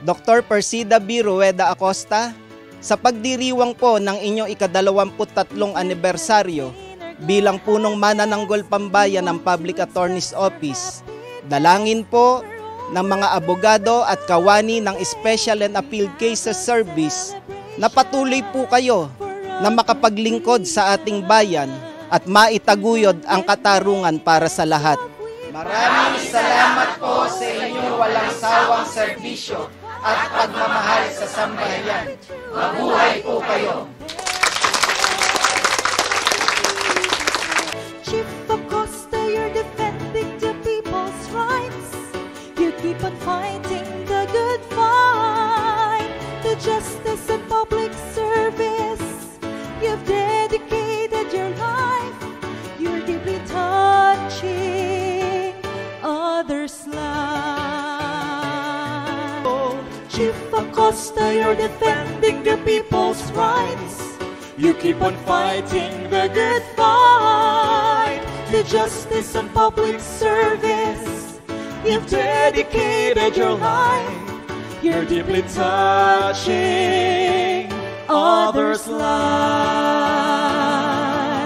Dr. Persida B. Rueda Acosta, sa pagdiriwang po ng inyong ika-23 anibersaryo bilang punong manananggol pambayan ng Public Attorney's Office, dalangin po ng mga abogado at kawani ng Special and Appeal Cases Service na patuloy po kayo na makapaglingkod sa ating bayan at maitaguyod ang katarungan para sa lahat. Maraming salamat po sa inyong walang sawang serbisyo at pagmamahal sa sambahayan. Mabuhay po kayo! Chief Acosta, you're defending the people's rights. You keep on fighting the good fight, the justice and public service. You've dedicated your life. You're deeply touching others' lives. Oh, Chief Acosta, you're defending the people's rights. You keep on fighting the good fight, the justice and public service. You've dedicated your life. You're deeply touching others' lives.